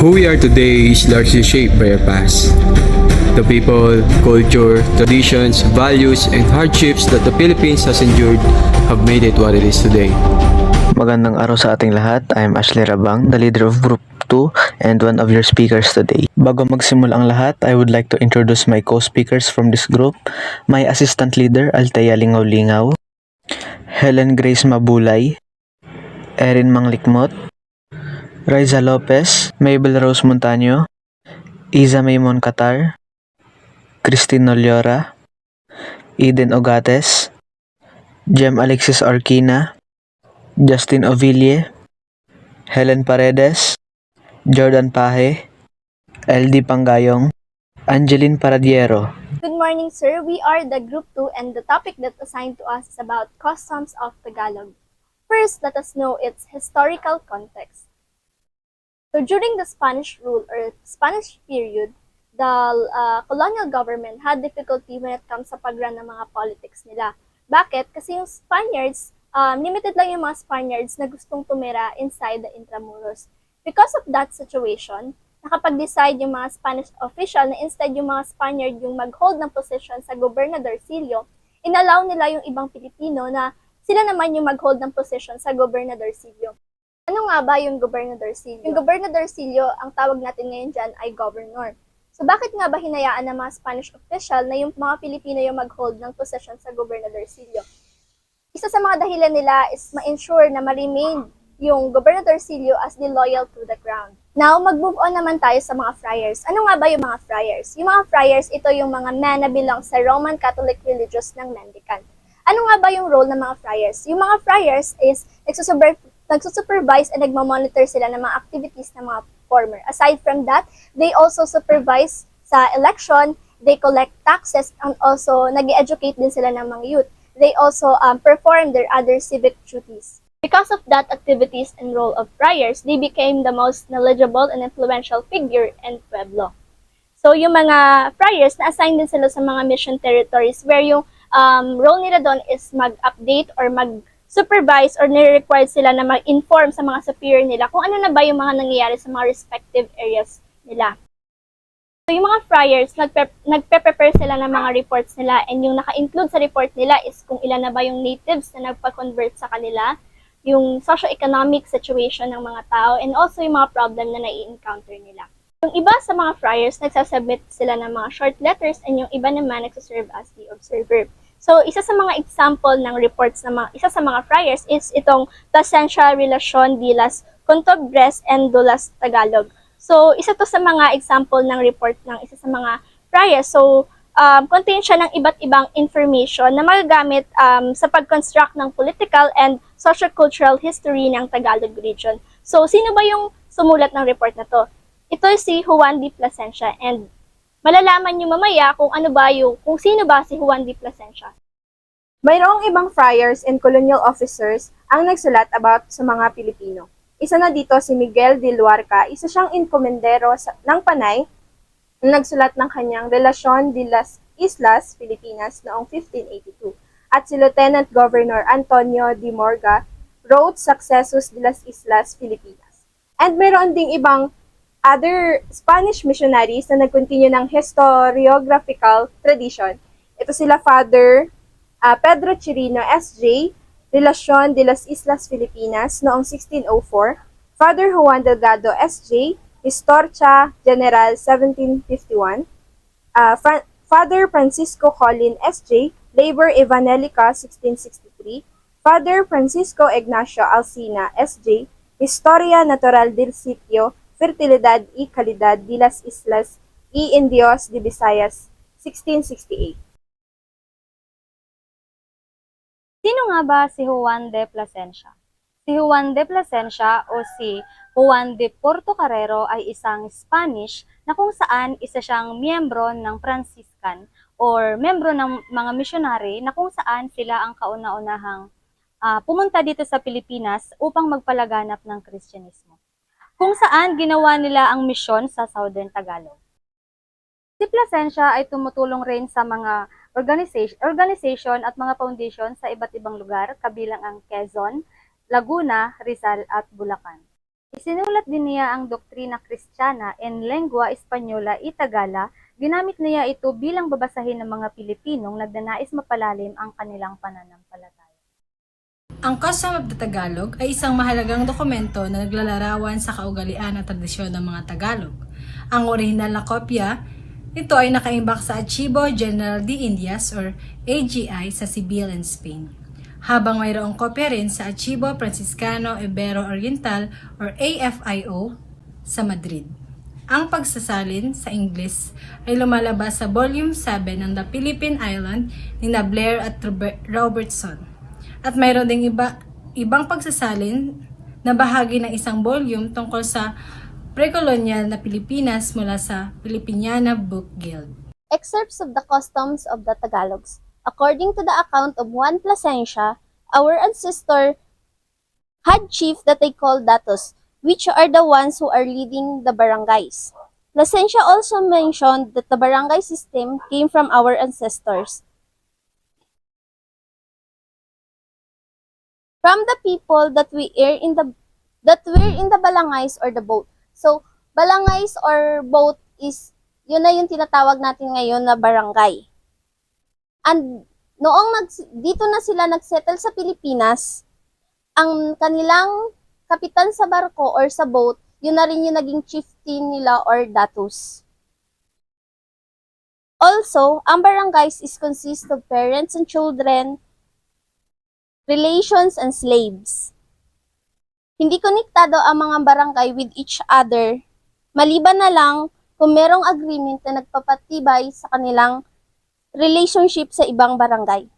Who we are today is largely shaped by our past. The people, culture, traditions, values, and hardships that the Philippines has endured have made it what it is today. Magandang araw sa ating lahat. I am Ashley Rabang, the leader of Group 2 and one of your speakers today. Bago magsimula ang lahat, I would like to introduce my co-speakers from this group. My assistant leader, Althea Lingaw-Lingaw, Helen Grace Mabulay, Erin Manglikmot, Riza Lopez, Mabel Rose Montaño, Iza Maymon Qatar, Christine Noliora, Eden Ogates, Jem Alexis Arquina, Justin Oville, Helen Paredes, Jordan Pahe, LD Pangayong, Angeline Paradiero. Good morning, sir. We are the Group 2 and the topic that's assigned to us is about customs of Tagalog. First, let us know its historical context. So during the Spanish rule or Spanish period, the colonial government had difficulty when it comes sa pag-run ng mga politics nila. Bakit? Kasi yung Spaniards, limited lang yung mga Spaniards na gustong tumira inside the Intramuros. Because of that situation, nakapag-decide yung mga Spanish official na instead yung mga Spaniard yung mag-hold ng position sa Gobernadorcillo, inallow nila yung ibang Pilipino na sila naman yung mag-hold ng position sa Gobernadorcillo. Ano nga ba yung Gobernadorcillo? Yung Gobernadorcillo, ang tawag natin ngayon dyan ay governor. So bakit nga ba hinayaan ng mga Spanish official na yung mga Pilipino yung mag-hold ng position sa Gobernadorcillo? Isa sa mga dahilan nila is ma-ensure na ma-remain yung Gobernadorcillo as the loyal to the crown. Now, mag-move on naman tayo sa mga friars. Ano nga ba yung mga friars? Yung mga friars, ito yung mga men na bilang sa Roman Catholic religious ng mendicant. Ano nga ba yung role ng mga friars? Yung mga friars is nagsusupervise and nagmamonitor sila ng mga activities ng mga performer. Aside from that, they also supervise sa election, they collect taxes, and also nag-educate din sila ng mga youth. They also perform their other civic duties. Because of that activities and role of friars, they became the most knowledgeable and influential figure in Pueblo. So yung mga friars, na-assign din sila sa mga mission territories where yung role nila doon is mag-update or mag-supervise or nire-required sila na mag-inform sa mga superior nila kung ano na ba yung mga nangyayari sa mga respective areas nila. So yung mga friars, nagpe-prepare sila ng mga reports nila, and yung naka-include sa report nila is kung ilan na ba yung natives na nagpa-convert sa kanila, yung socio-economic situation ng mga tao, and also yung mga problem na nai-encounter nila. Yung iba sa mga friars, nagsasubmit sila ng mga short letters, and yung iba naman nagsaserve as the observer. So, isa sa mga example ng reports ng isa sa mga friars is itong Plasencia Relacion de las Contubres and de las Tagalog. So, isa to sa mga example ng report ng isa sa mga friars. So, contain siya ng iba't ibang information na magagamit sa pag-construct ng political and socio-cultural history ng Tagalog region. So, sino ba yung sumulat ng report na to? Ito si Juan de Plasencia, and malalaman niyo mamaya kung sino ba si Juan de Plasencia. Mayroong ibang friars and colonial officers ang nagsulat about sa mga Pilipino. Isa na dito si Miguel de Luarca, isa siyang enkomendero ng Panay na nagsulat ng kanyang Relacion de las Islas Filipinas noong 1582. At si Lieutenant Governor Antonio de Morga wrote Successus de las Islas Filipinas. And mayroon ding ibang other Spanish missionaries na nag-continue ng historiographical tradition. Ito sila Father Pedro Chirino S.J., Relacion de las Islas Filipinas noong 1604, Father Juan Delgado S.J., Historia General 1751, Father Francisco Colin S.J., Labor Evangelica 1663, Father Francisco Ignacio Alsina S.J., Historia Natural del Sitio, Fertilidad y Calidad de las Islas y Indios de Visayas 1668. Sino nga ba si Juan de Plasencia? Si Juan de Plasencia o si Juan de Portocarrero ay isang Spanish na kung saan isa siyang miyembro ng Franciscan or miyembro ng mga missionary na kung saan sila ang kauna-unahang pumunta dito sa Pilipinas upang magpalaganap ng Kristyanismo. Kung saan ginawa nila ang misyon sa Southern Tagalog. Si Plasencia ay tumutulong rin sa mga organization at mga foundation sa iba't ibang lugar kabilang ang Quezon, Laguna, Rizal at Bulacan. Isinulat din niya ang doktrina Kristiyana en lengua Española y Tagala. Ginamit niya ito bilang babasahin ng mga Pilipinong nagnanais mapalalim ang kanilang pananampalataya. Ang Custom of the Tagalog ay isang mahalagang dokumento na naglalarawan sa kaugalian at tradisyon ng mga Tagalog. Ang orihinal na kopya nito ay nakaimbak sa Archivo General de Indias or AGI sa Seville and Spain, habang mayroong kopya rin sa Archivo Franciscano Ibero Oriental or AFIO sa Madrid. Ang pagsasalin sa Ingles ay lumalabas sa Volume 7 ng The Philippine Island ni Blair at Robertson. At mayroon ding ibang pagsasalin na bahagi ng isang volume tungkol sa pre-colonial na Pilipinas mula sa Filipiniana Book Guild. Excerpts of the customs of the Tagalogs. According to the account of Juan Plasencia, our ancestor had chief that they called datos, which are the ones who are leading the barangays. Plasencia also mentioned that the barangay system came from our ancestors. From the people that were in the balangays or the boat. So, balangays or boat is, yun na yung tinatawag natin ngayon na barangay. And dito na sila nagsettle sa Pilipinas, ang kanilang kapitan sa barko or sa boat, yun na rin yung naging chieftain nila or datus. Also, ang barangays is consist of parents and children, relations, and slaves. Hindi konektado ang mga barangay with each other, maliban na lang kung merong agreement na nagpapatibay sa kanilang relationship sa ibang barangay.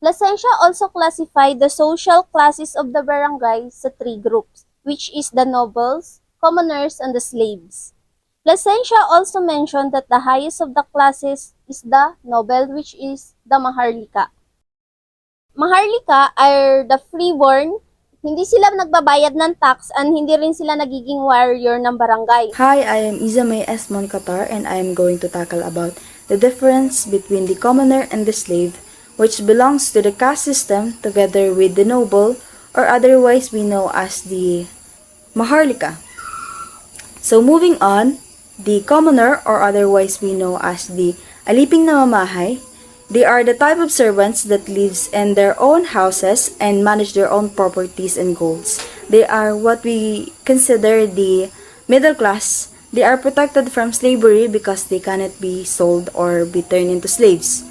Plasencia also classified the social classes of the barangay sa 3 groups, which is the nobles, commoners, and the slaves. Plasencia also mentioned that the highest of the classes is the noble, which is the maharlika. Maharlika are the freeborn, hindi sila nagbabayad ng tax and hindi rin sila nagiging warrior ng barangay. Hi, I am Izamay S. Moncatar and I am going to tackle about the difference between the commoner and the slave, which belongs to the caste system together with the noble or otherwise we know as the maharlika. So moving on, the commoner or otherwise we know as the aliping namamahay, they are the type of servants that lives in their own houses and manage their own properties and goals. They are what we consider the middle class. They are protected from slavery because they cannot be sold or be turned into slaves.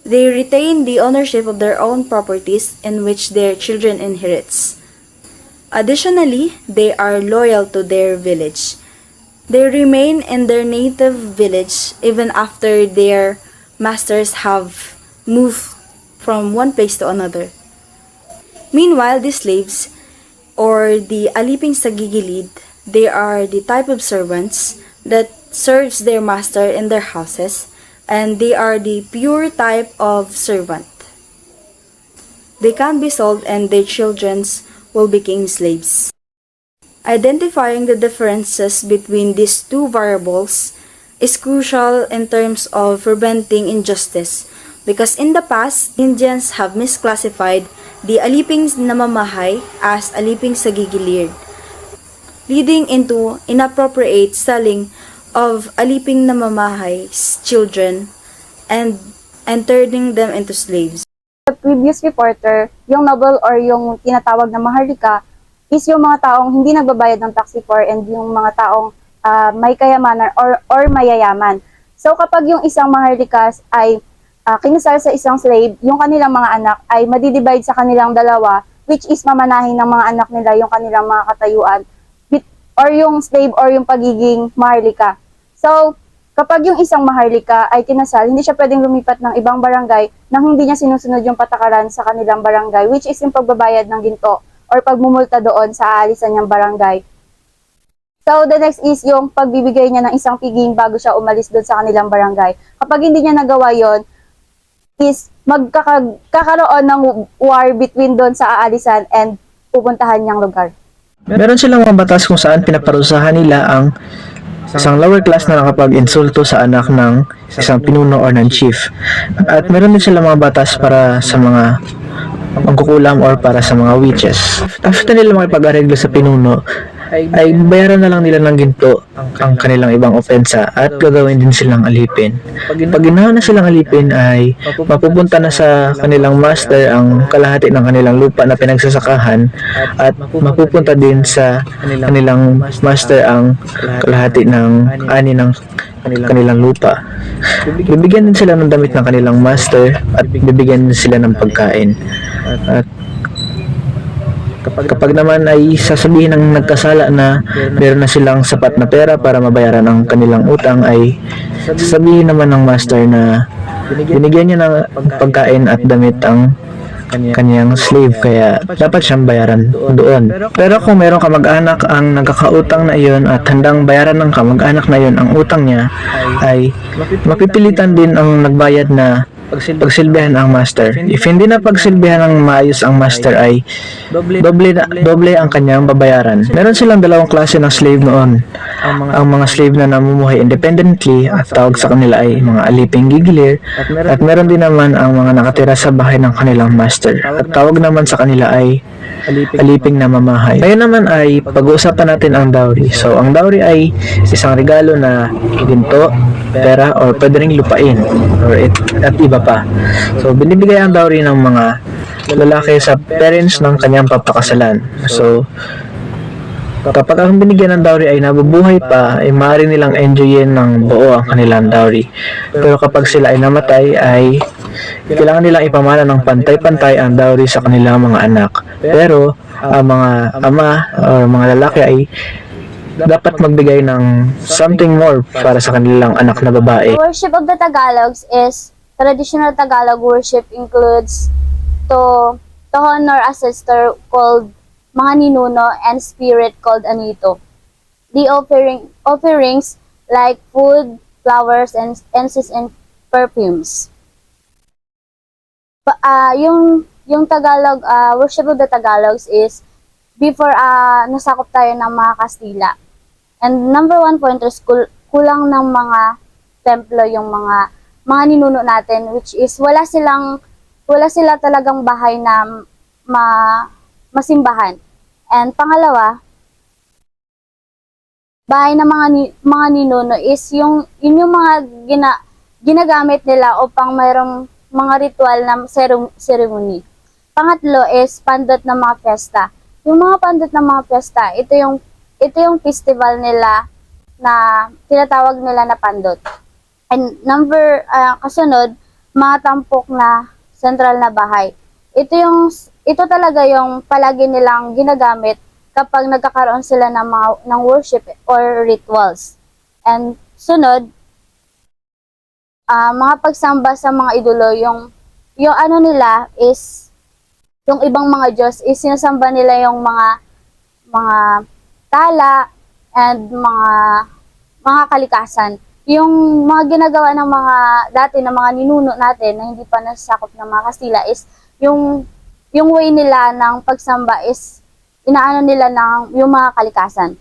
They retain the ownership of their own properties in which their children inherits. Additionally, they are loyal to their village. They remain in their native village even after their masters have moved from one place to another. Meanwhile, the slaves, or the aliping sa gigilid, they are the type of servants that serves their master in their houses, and they are the pure type of servant. They can be sold and their children will become slaves. Identifying the differences between these two variables is crucial in terms of preventing injustice because in the past, Indians have misclassified the aliping namamahay as aliping sa gigilid, leading into inappropriate selling of aliping namamahay's children and turning them into slaves. The previous reporter, yung noble or yung tinatawag na maharlika is yung mga taong hindi nagbabayad ng tax before and yung mga taong may kayamanan or mayayaman. So kapag yung isang maharlika ay kinasal sa isang slave, yung kanilang mga anak ay madidivide sa kanilang dalawa, which is mamanahin ng mga anak nila yung kanilang mga katayuan or yung slave or yung pagiging maharlika. So kapag yung isang maharlika ay kinasal, hindi siya pwedeng lumipat ng ibang barangay nang hindi niya sinusunod yung patakaran sa kanilang barangay, which is yung pagbabayad ng ginto or pagmumulta doon sa aalisan niyang barangay. So, the next is yung pagbibigay niya ng isang piging bago siya umalis doon sa kanilang barangay. Kapag hindi niya nagawa yon, is magkakaroon ng war between doon sa aalisan and pupuntahan niyang lugar. Meron silang mga batas kung saan pinaparusahan nila ang isang lower class na nakapag-insulto sa anak ng isang pinuno or ng chief. At meron din silang mga batas para sa mga mangkukulam or para sa mga witches. After nila makipag-areglo sa pinuno, ay bayaran na lang nila ng ginto ang kanilang ibang ofensa at gagawin din silang alipin. Pag ginawa na silang alipin ay mapupunta na sa kanilang master ang kalahati ng kanilang lupa na pinagsasakahan at mapupunta din sa kanilang master ang kalahati ng ani ng kanilang lupa. Bibigyan din sila ng damit ng kanilang master at bibigyan din sila ng pagkain. At kapag naman ay sasabihin ng nagkasala na meron na silang sapat na pera para mabayaran ang kanilang utang, ay sasabihin naman ng master na binigyan niya ng pagkain at damit ang kanyang slave, kaya dapat siyang bayaran doon. Pero kung meron kamag-anak ang nagkakautang na iyon at handang bayaran ng kamag-anak na iyon ang utang niya, ay mapipilitan din ang nagbayad na pagsilbihan ang master. If hindi na pagsilbihan ng maayos ang master, ay doble ang kanyang babayaran. Meron silang dalawang klase ng slave noon. Ang mga slave na namumuhay independently at tawag sa kanila ay mga aliping gigilir, at meron din naman ang mga nakatira sa bahay ng kanilang master at tawag naman sa kanila ay aliping namamahay. Ngayon naman ay pag-uusapan natin ang dowry. So ang dowry ay isang regalo na ginto, pera, or pwede ring lupain at iba pa. So binibigay ang dowry ng mga lalaki sa parents ng kanyang papakasalan. So kapag ang binigyan ng dowry ay nabubuhay pa, ay maaari nilang enjoyin ng buo ang kanilang dowry. Pero kapag sila ay namatay, ay kailangan nilang ipamana ng pantay-pantay ang dowry sa kanilang mga anak. Pero ang mga ama o mga lalaki ay dapat magbigay ng something more para sa kanilang anak na babae. The worship of the Tagalogs is traditional Tagalog worship includes to honor a sister called mga ninuno and spirit called anito. The offerings like food, flowers, and incense and perfumes. Yung Tagalog, worship of the Tagalogs is before nasakop tayo ng mga Kastila. And number one point is kulang ng mga templo yung mga ninuno natin, which is wala sila talagang bahay na masimbahan. And pangalawa, bahay ng mga ninuno is yung mga ginagamit nila upang mayroong mga ritual na ceremony. Pangatlo is pandot ng mga fiesta. Yung mga pandot ng mga fiesta, ito yung festival nila na tinatawag nila na pandot. And kasunod, mga tampok na central na bahay. Ito talaga yung palagi nilang ginagamit kapag nagkakaroon sila ng worship or rituals. And sunod, mga pagsamba sa mga idolo, yung ano nila is, yung ibang mga Diyos is sinasamba nila yung mga tala and mga kalikasan. Yung mga ginagawa ng mga dati ng mga ninuno natin na hindi pa nasakop ng mga Kastila is yung way nila ng pagsamba is inaano nila ng yung mga kalikasan.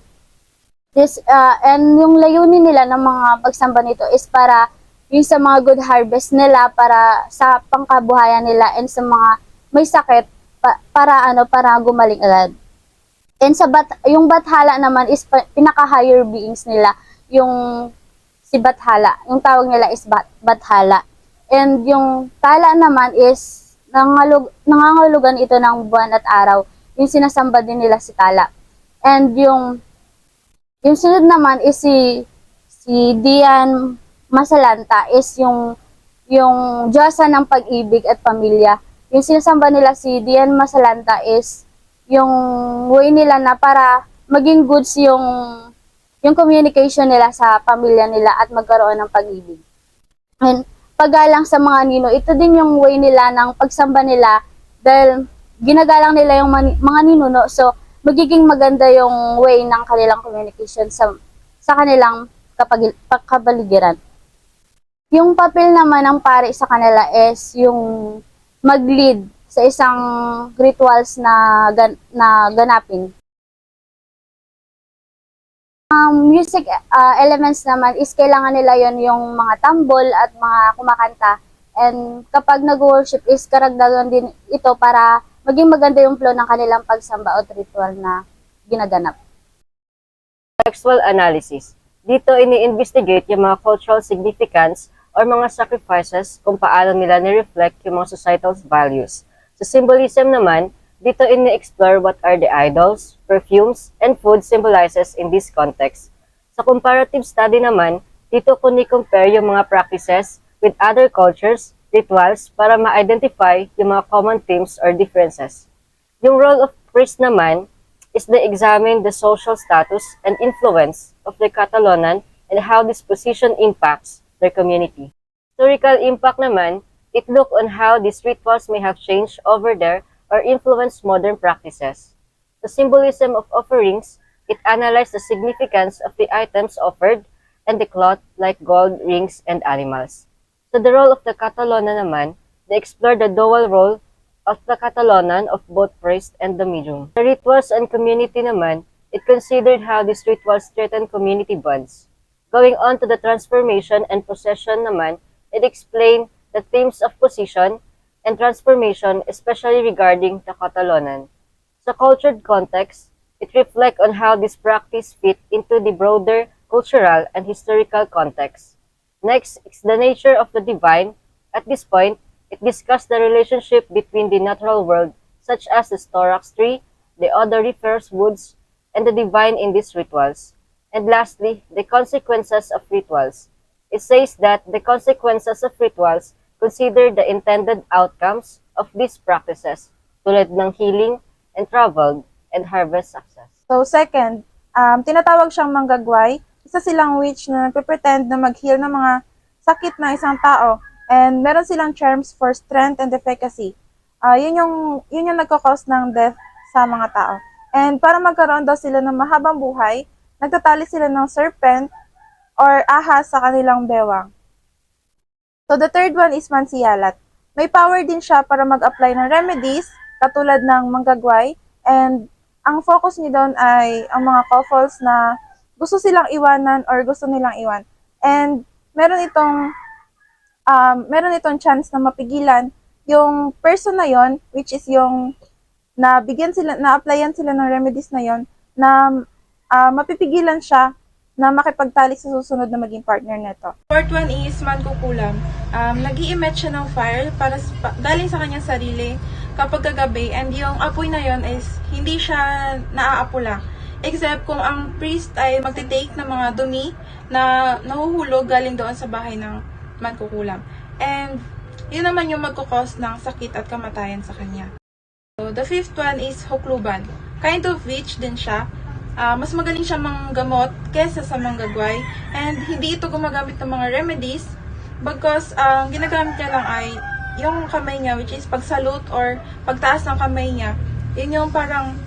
And yung layunin nila ng mga pagsamba nito is para yung sa mga good harvest nila, para sa pangkabuhayan nila, and sa mga may sakit para gumaling agad. And yung Bathala naman is pinaka-higher beings nila, yung si Bathala. Yung tawag nila is Bathala. And yung Tala naman is nangangahulugan ito ng buwan at araw. Yung sinasamba din nila si Tala. And yung sunod naman is si Dian Masalanta is yung Diyosa ng pag-ibig at pamilya. Yung sinasamba nila si Dian Masalanta is yung way nila na para maging goods yung communication nila sa pamilya nila at magkaroon ng pag-ibig. And paggalang sa mga nino, ito din yung way nila ng pagsamba nila dahil ginagalang nila yung mga ninuno, so magiging maganda yung way ng kanilang communication sa kanilang kapaligiran. Yung papel naman ng pari sa kanila is yung mag-lead sa isang rituals na ganapin. Music elements naman is kailangan nila yon yung mga tambol at mga kumakanta And kapag nag-worship is karagdagan din ito para maging maganda yung flow ng kanilang pagsamba o ritual na ginaganap. Contextual analysis. Dito ini-investigate yung mga cultural significance or mga sacrifices kung paano nila ni-reflect yung mga societal values. Sa symbolism naman, dito ini-explore what are the idols, perfumes, and food symbolizes in this context. Sa comparative study naman, dito kuni-compare yung mga practices with other cultures, rituals, para ma-identify yung mga common themes or differences. Yung role of priest naman is to examine the social status and influence of the Catalanan and how this position impacts their community. Historical impact naman, it look on how these rituals may have changed over there or influenced modern practices. The symbolism of offerings, it analyzed the significance of the items offered and the cloth like gold, rings, and animals. So the role of the Catalanan naman, they explore the dual role of the Catalanan of both priest and the medium. The rituals and community naman, it considered how these rituals strengthen community bonds. Going on to the transformation and possession naman, it explained the themes of position and transformation, especially regarding the Catalanan. Sa cultured context, it reflects on how this practice fit into the broader cultural and historical context. Next is the nature of the divine. At this point, it discussed the relationship between the natural world, such as the storax tree, the odoriferous woods, and the divine in these rituals. And lastly, the consequences of rituals. It says that the consequences of rituals consider the intended outcomes of these practices, tulad ng healing and travel and harvest success. So second, tinatawag siyang manggagway. Isa silang witch na nagpe-pretend na mag-heal ng mga sakit ng isang tao. And meron silang charms for strength and efficacy. Yun yung nagkakause ng death sa mga tao. And para magkaroon daw sila ng mahabang buhay, nagtatali sila ng serpent or ahas sa kanilang bewang. So the third one is mansiyalat. May power din siya para mag-apply ng remedies katulad ng manggagway. And ang focus niya doon ay ang mga couples na gusto silang iwanan or gusto nilang iwan. And meron itong chance na mapigilan yung person na yon, which is yung na-applyan sila ng remedies na yon, na mapipigilan siya na makipagtalik sa susunod na maging partner nito. Fourth one is mankukulam. Nag-i-emit siya ng fire galing sa kanyang sarili kapag kagabi, and yung apoy na yon is hindi siya naaapula. Except kung ang priest ay magtitake ng mga dumi na nahuhulog galing doon sa bahay ng mankukulam. And yun naman yung magkukos ng sakit at kamatayan sa kanya. So the fifth one is hukluban. Kind of witch din siya. Mas magaling siya manggamot kesa sa manggagway. And hindi ito gumagamit ng mga remedies because ang ginagamit niya lang ay yung kamay niya, which is pagsalute or pagtaas ng kamay niya. Yun yung parang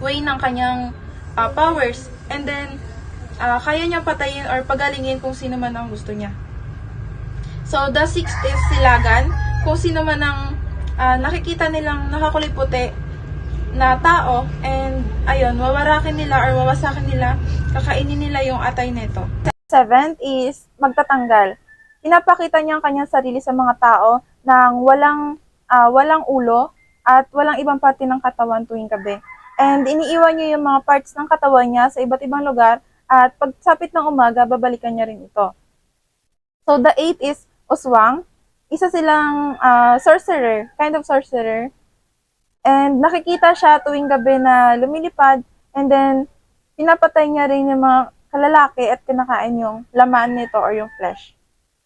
way ng kanyang powers, and then kaya niya patayin or pagalingin kung sino man ang gusto niya. So the sixth is silagan. Kung sino man ang nakikita nilang nakakulay puti na tao, and ayun, wawarakin nila or wawasakin nila, kakainin nila yung atay nito. Seventh is magtatanggal. Pinapakita niya ang kanyang sarili sa mga tao nang walang ulo at walang ibang parte ng katawan tuwing gabi. And iniiwan niya yung mga parts ng katawan niya sa iba't ibang lugar, at pagsapit ng umaga, babalikan niya rin ito. So the eighth is uswang. Isa silang sorcerer, kind of sorcerer. And nakikita siya tuwing gabi na lumilipad, and then pinapatay niya rin yung mga kalalaki at kinakain yung laman nito or yung flesh.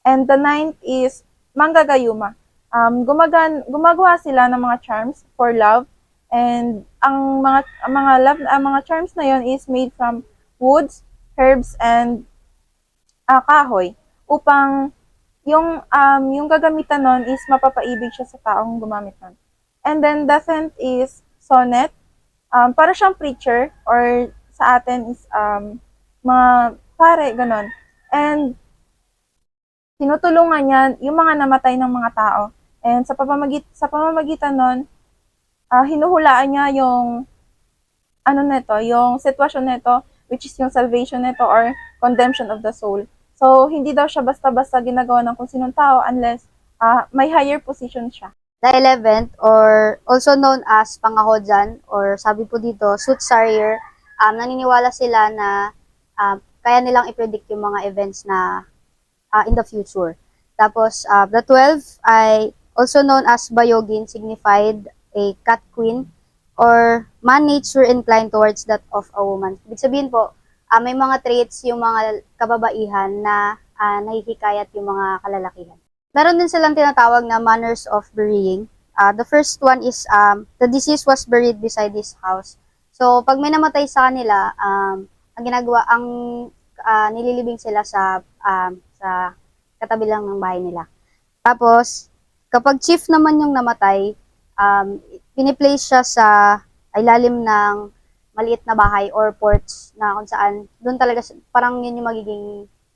And the ninth is manggagayuma. Gumagawa sila ng mga charms for love. And ang mga charms na yon is made from woods, herbs, and kahoy, upang yung gagamitan nun is mapapaibig siya sa taong gumamit nun. And then the 10th is sonnet. Para siyang preacher, or sa atin is mga pare, ganon. And tinutulungan niya yung mga namatay ng mga tao. And sa pamamagitan nun, hinuhulaan niya yung yung sitwasyon nito, which is yung salvation nito or condemnation of the soul. So, hindi daw siya basta-basta ginagawa ng kung sinong tao unless may higher position siya. The 11th, or also known as Pangahodyan, or sabi po dito, Soothsayer, naniniwala sila na kaya nilang i-predict yung mga events na in the future. Tapos, the 12 ay also known as Bayogin, signified a cat queen, or man nature inclined towards that of a woman. Ibig sabihin po, may mga traits yung mga kababaihan na nahihikayat yung mga kalalakihan. Meron din silang tinatawag na manners of burying. The first one is, the deceased was buried beside his house. So, pag may namatay sa kanila, ang ginagawa, nililibing sila sa katabi lang ng bahay nila. Tapos, kapag chief naman yung namatay, piniplace siya sa ilalim ng maliit na bahay or porch na kung saan, doon talaga, parang yun yung magiging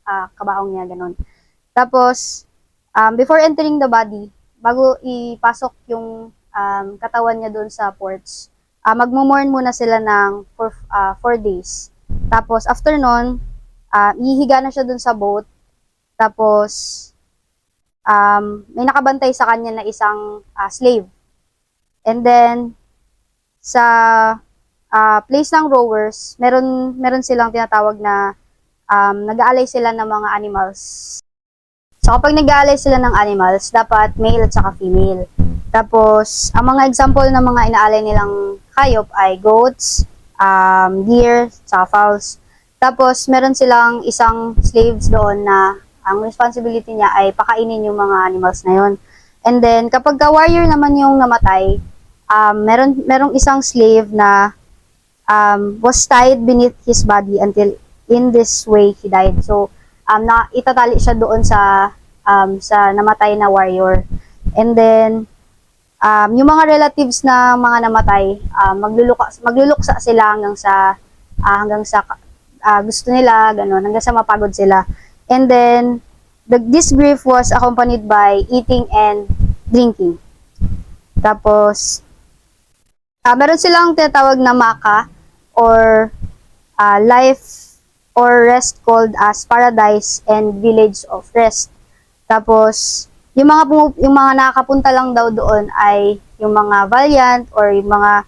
kabaong niya, ganun. Tapos, before entering the body, bago ipasok yung katawan niya doon sa porch, magmumorn muna sila ng for 4 days. Tapos, after nun, ihiga na siya doon sa boat. Tapos, may nakabantay sa kanya na isang slave. And then, sa place ng rowers, meron silang tinatawag na nag-aalay sila ng mga animals. So, kapag nag-aalay sila ng animals, dapat male at saka female. Tapos, ang mga example ng mga inaalay nilang hayop ay goats, deer, saka fowls. Tapos, meron silang isang slaves doon na ang responsibility niya ay pakainin yung mga animals na yon. And then, kapag warrior naman yung namatay, merong isang slave na was tied beneath his body until in this way he died. So, na itatali siya doon sa namatay na warrior. And then, yung mga relatives na mga namatay, magluluksa sila hanggang sa gusto nila, ganun, hanggang sa mapagod sila. And then, this grief was accompanied by eating and drinking. Tapos, meron silang tinatawag na maka or life or rest called as paradise and village of rest. Tapos, yung mga nakakapunta lang daw doon ay yung mga valiant or yung mga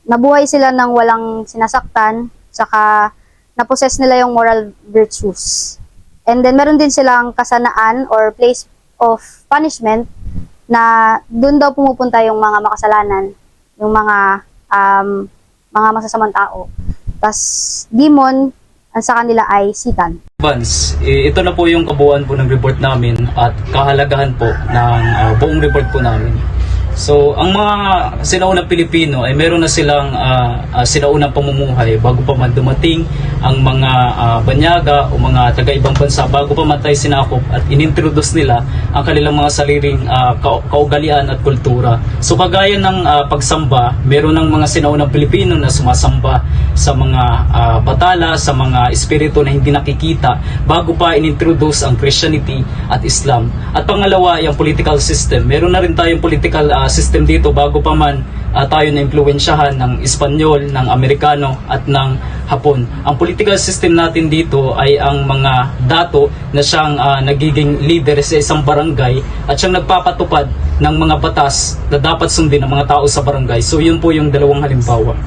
nabuhay sila ng walang sinasaktan, saka na-possess nila yung moral virtues. And then, meron din silang kasanaan or place of punishment na doon daw pumupunta yung mga makasalanan, yung mga masasamang tao. Tas demon, ang sa kanila ay Satan. Vance, ito na po yung kabuuan po ng report namin at kahalagahan po ng buong report po namin. So, ang mga sinaunang Pilipino ay meron na silang sinaunang pamumuhay bago pa man dumating ang mga banyaga o mga taga-ibang bansa, bago pa man tayo sinakop at inintroduce nila ang kanilang mga sariling kaugalian at kultura. So, kagaya ng pagsamba, meron ng mga sinaunang Pilipino na sumasamba sa mga batala, sa mga espiritu na hindi nakikita bago pa inintroduce ang Christianity at Islam. At pangalawa, yung political system. Meron na rin tayong political system dito bago pa man tayo na-impluwensyahan ng Espanyol, ng Amerikano at ng Hapon. Ang political system natin dito ay ang mga dato na siyang nagiging leader sa isang barangay at siyang nagpapatupad ng mga batas na dapat sundin ng mga tao sa barangay. So yun po yung dalawang halimbawa.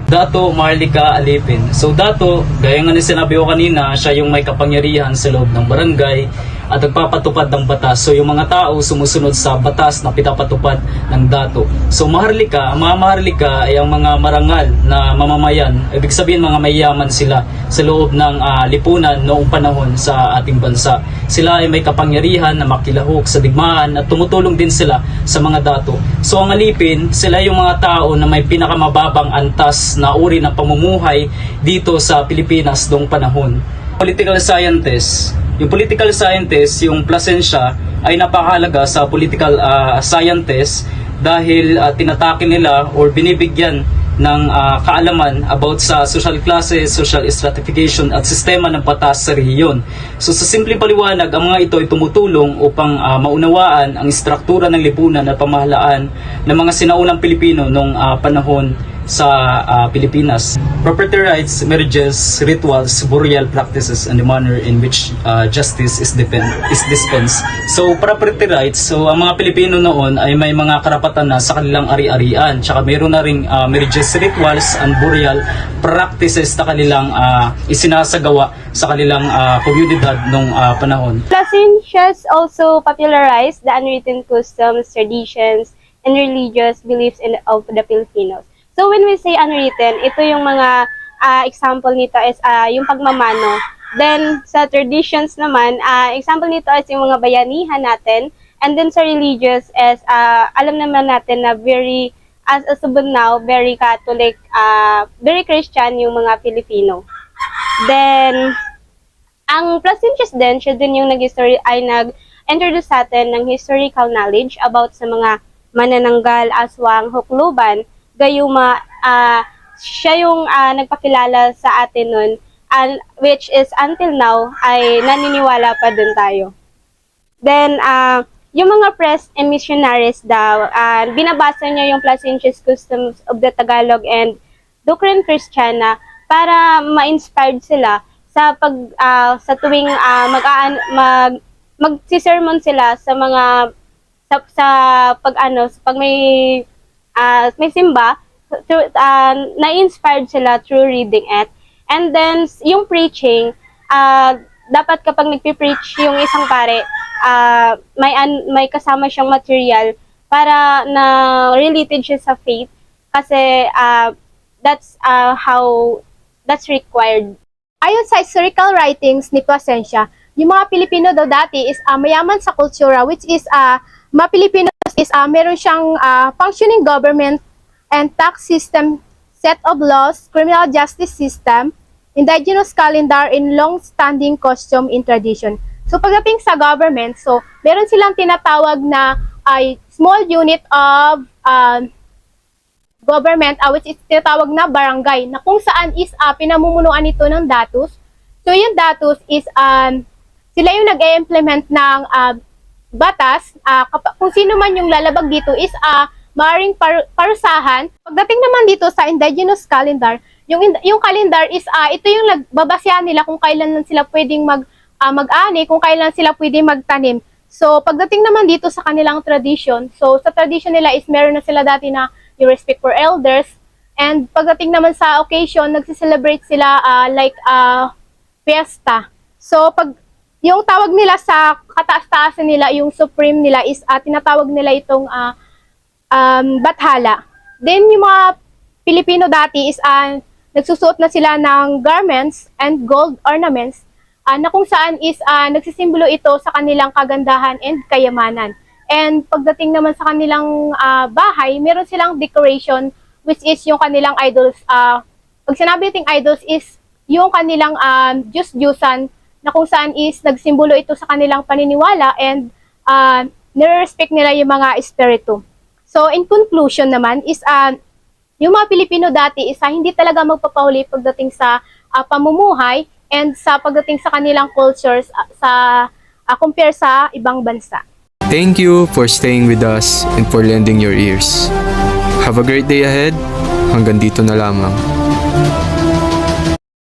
Dato Marlica Alipin. So Dato, gaya nga ni sinabi ko kanina, siya yung may kapangyarihan sa loob ng barangay at nagpapatupad ng batas. So yung mga tao sumusunod sa batas na pinapatupad ng Dato. So Maharlika, mga Maharlika ay ang mga marangal na mamamayan. Ibig sabihin mga mayayaman sila sa loob ng lipunan noong panahon sa ating bansa. Sila ay may kapangyarihan na makilahok sa digmaan at tumutulong din sila sa mga Dato. So ang Alipin, sila yung mga tao na may pinakamababang antas na uri ng pamumuhay dito sa Pilipinas noong panahon. Political scientist. Yung political scientist, yung Plasencia, ay napakahalaga sa political scientist dahil tinatake nila or binibigyan ng kaalaman about sa social classes, social stratification at sistema ng batas sa rehiyon. So sa simpleng paliwanag, ang mga ito ay tumutulong upang maunawaan ang istruktura ng lipunan at pamahalaan ng mga sinaunang Pilipino noong panahon sa Pilipinas. Property rights, marriages, rituals, burial practices, and the manner in which justice is dispensed. So, property rights, so ang mga Pilipino noon ay may mga karapatan na sa kanilang ari-arian. Tsaka mayroon na ring marriages, rituals, and burial practices na kanilang isinasagawa sa kanilang komunidad nung panahon. Placensius also popularized the unwritten customs, traditions, and religious beliefs of the Filipinos. So when we say unwritten, ito yung mga example nito is yung pagmamano. Then sa traditions naman, example nito is yung mga bayanihan natin. And then sa religious is alam naman natin na very, as of now, very Catholic, very Christian yung mga Filipino. Then ang Placensius din, siya din yung nag-introduce sa atin ng historical knowledge about sa mga manananggal, aswang, hukluban, gayuma, siya yung nagpakilala sa atin nun, which is until now ay naniniwala pa din tayo. Then, yung mga priests and missionaries daw, binabasa niya yung Placensius Customs of the Tagalog and Doctrine Christiana para ma-inspired sila sa sa tuwing mag-sermon sila sa mga pag may simba, na-inspired sila through reading it. And then, yung preaching, dapat kapag nagpipreach yung isang pare, may kasama siyang material para na related siya sa faith. Kasi that's required. Ayon sa historical writings ni Placencia, yung mga Pilipino daw dati is mayaman sa kultura, which is mga Pilipino is meron siyang functioning government and tax system, set of laws, criminal justice system, indigenous calendar, and long-standing custom and tradition. So pagdating sa government, so meron silang tinatawag na small unit of government, which is tinatawag na barangay, na kung saan is pinamumunuan ito ng datus. So yung datus is sila yung nag-implement ng batas. Kung sino man yung lalabag dito is maaaring parusahan. Pagdating naman dito sa indigenous calendar, yung calendar is ito yung nagbabasyahan nila kung kailan lang sila pwedeng mag-ani, kung kailan sila pwedeng magtanim. So pagdating naman dito sa kanilang tradition, so sa tradition nila is meron na sila dati na yung respect for elders, and pagdating naman sa occasion, nagsiselebrate sila like fiesta. So pag yung tawag nila sa kataas-taasan nila, yung supreme nila is tinatawag nila itong bathala. Then yung mga Pilipino dati is nagsusuot na sila ng garments and gold ornaments na kung saan is nagsisimbolo ito sa kanilang kagandahan and kayamanan. And pagdating naman sa kanilang bahay, meron silang decoration, which is yung kanilang idols. Pag sinabi nating idols is yung kanilang Diyos-Diyusan, na kung saan is nagsimbolo ito sa kanilang paniniwala and nire-respect nila yung mga espiritu. So in conclusion naman is yung mga Pilipino dati is hindi talaga magpapahuli pagdating sa pamumuhay and sa pagdating sa kanilang cultures compare sa ibang bansa. Thank you for staying with us and for lending your ears. Have a great day ahead. Hanggang dito na lamang.